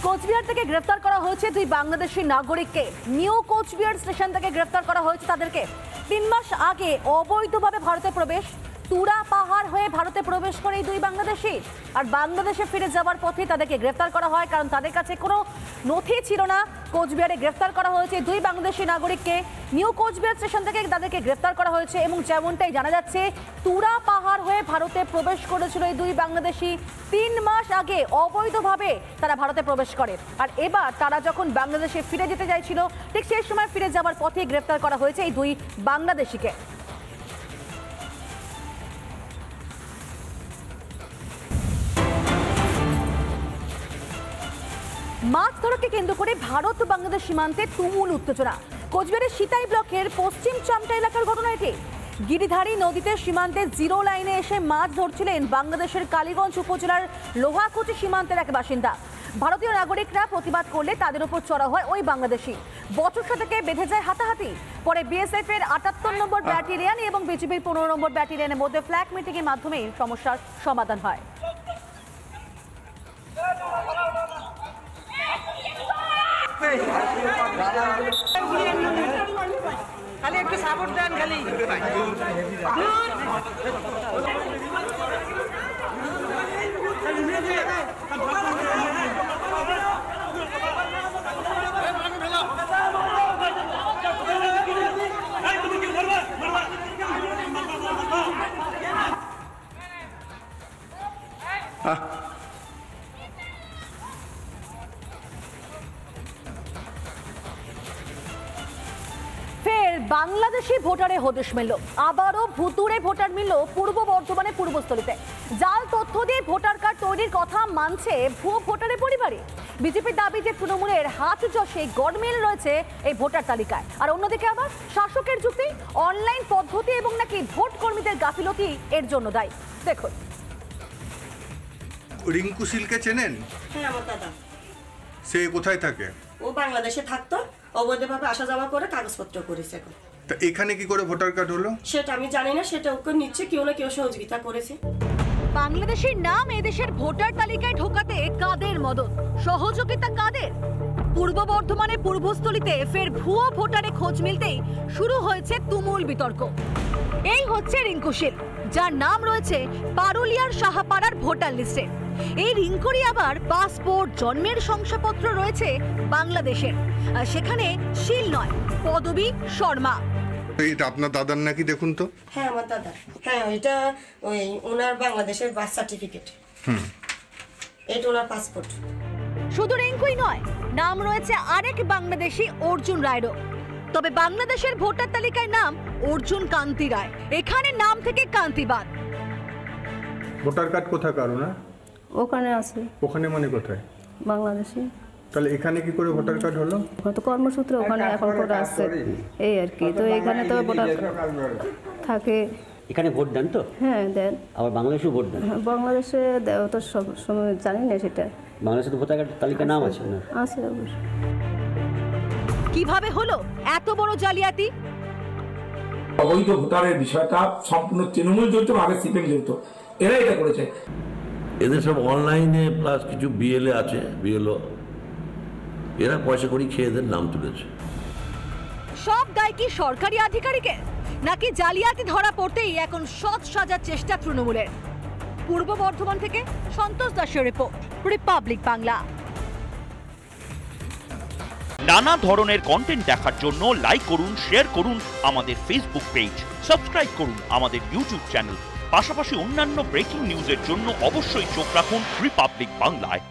কোচবিহার থেকে গ্রেফতার করা হয়েছে দুই বাংলাদেশি নাগরিককে। নিউ কোচবিহার স্টেশন থেকে গ্রেফতার করা হয়েছে তাদেরকে। 3 মাস আগে অবৈধভাবে ভারতে প্রবেশ, তুরা পাহাড় হয়ে ভারতে প্রবেশ করে এই দুই বাংলাদেশি। আর বাংলাদেশে ফিরে যাওয়ার পথে তাদেরকে গ্রেফতার করা হয়, কারণ তাদের কাছে কোনো নথি ছিল না। কোচবিহারে গ্রেফতার করা হয়েছে দুই বাংলাদেশি নাগরিককে। নিউ কোচবিহার স্টেশন থেকে তাদেরকে গ্রেফতার করা হয়েছে এবং যেমনটাই জানা যাচ্ছে, তুরা পাহাড় হয়ে ভারতে প্রবেশ করেছিল এই দুই বাংলাদেশি। 3 মাস আগে অবৈধভাবে তারা ভারতে প্রবেশ করে, আর এবার তারা যখন বাংলাদেশে ফিরে যেতে চাইছিল, ঠিক সেই সময় ফিরে যাওয়ার পথে গ্রেফতার করা হয়েছে এই দুই বাংলাদেশিকে। মাছ ধরাকে কেন্দ্র করে ভারত ও বাংলাদেশ সীমান্তে তুমুল উত্তেজনা। কোচবিহারের সিতাই ব্লকের পশ্চিম চামটা এলাকার ঘটনা এটি। গিরিধারী নদীতে সীমান্তে জিরো লাইনে এসে মাছ ধরছিলেন বাংলাদেশের কালীগঞ্জ উপজেলার লোহাকুচি সীমান্তের এক বাসিন্দা। ভারতীয় নাগরিকরা প্রতিবাদ করলে তাদের উপর চড়া হয় ওই বাংলাদেশি। বচসা থেকে বেঁধে যায় হাতাহাতি। পরে বিএসএফ এর 78 নম্বর ব্যাটালিয়ন এবং বিজিবির 15 নম্বর ব্যাটালিয়নের মধ্যে ফ্ল্যাগ মিটিং এর মাধ্যমে সমস্যার সমাধান হয়। খালি একটু সাপোর্ট দেন খালি। বাংলাদেশি ভোটারে হদিশ মিলল, আবারও ভুতুড়ে ভোটার মিলল পূর্ব বর্ধমানে পূর্বস্থলীতে। জাল তথ্য দিয়ে ভোটার কার্ড তৈরির কথা মানছে ভুয়ো ভোটারের পরিবারে। বিজেপির দাবি যে তৃণমূলের হাত যশে গড়মিল রয়েছে এই ভোটার তালিকায়। আর অন্যদিকে আবার শাসকের যুক্তি, অনলাইন পদ্ধতি এবং নাকি ভোট কর্মীদের গাফিলতি এর জন্য দায়ী। দেখুন, রিঙ্কু সিলকে চেনেন? হ্যাঁ, আমার দাদা। সে কোথায় থাকে? ও বাংলাদেশে থাকতো, অবৈধভাবে আসা যাওয়া করে কাগজপত্র করেছে। এখন তা এখানে কি করে ভোটার কার্ড হলো সেটা আমি জানি না, সেটা ওকে নিচ্ছে কেউ না কেউ সহযোগিতা করেছে। বাংলাদেশের নাম এদেশের ভোটার তালিকায় ঢোকাতে কাদের মদত, সহযোগিতা কাদের? পূর্ব বর্ধমানে পূর্বস্থলীতে ফের ভুয়ো ভোটারে খোঁজ মিলতেই শুরু হয়েছে তুমুল বিতর্ক। এই হচ্ছে রিঙ্কু শীল, যার নাম রয়েছে পারুলিয়ার সাহাপাড়ার ভোটার লিস্টে। এই রিঙ্কুরই আবার পাসপোর্ট, জন্মের শংসাপত্র রয়েছে বাংলাদেশের। সেখানে শীল নয়, পদবী শর্মা। এটা আপনার দাদার নাকি? দেখুন তো। হ্যাঁ, আমার দাদা। হ্যাঁ, এটা ওই ওনার বাংলাদেশের বার্থ সার্টিফিকেট। এটা ওনার পাসপোর্ট। শুধু রিঙ্কুই নয়, নাম রয়েছে আরেক বাংলাদেশি অর্জুন রায়েরও। তবে বাংলাদেশের ভোটার তালিকায় নাম অর্জুন কান্তি রায়, এখানে নাম থেকে কান্তিবাদ। ভোটার কার্ড কোথায় কারো না? ওখানে আছে। ওখানে মানে কোথায়? বাংলাদেশে। তাহলে এখানে কি করে ভোটার কার্ড হলো? তো কর্মসূত্রে ওখানে এখন করে আসছে, এই আর কি। তো এখানে তো ভোটার থাকে। এখানে ভোট দেন তো? হ্যাঁ, দেন। আবার বাংলাদেশেও ভোট দেন? বাংলাদেশে তো সব সময় জানি না সেটা। বাংলাদেশে তো ভোটার কার্ড তালিকায় নাম আছে না? আছে অবশ্যই। কিভাবে হলো এত বড় জালিয়াতি? অবৈধ ভোটারের বিষয়টা সম্পূর্ণ তৃণমূল জড়িত, আগে সিপিএম জড়িত, এরা এটা করেছে। এদের সব অনলাইনে প্লাস কিছু বিএলএ আছে, বিএলও, এরা পয়সা করি খেয়ে এদের নাম তুলেছে। সব দায় কি সরকারি আধিকারিকের, নাকি জালিয়াতি ধরা পড়তেই এখন সৎ সাজার চেষ্টা তৃণমূলের? পূর্ব বর্ধমান থেকে সন্তোষ দাসের রিপোর্ট, রিপাবলিক বাংলা। নানা ধরনের কন্টেন্ট দেখার জন্য লাইক করুন, শেয়ার করুন আমাদের ফেসবুক পেজ, সাবস্ক্রাইব করুন আমাদের ইউটিউব চ্যানেল। পাশাপাশি অন্যান্য ব্রেকিং নিউজের জন্য অবশ্যই চোখ রাখুন রিপাবলিক বাংলায়।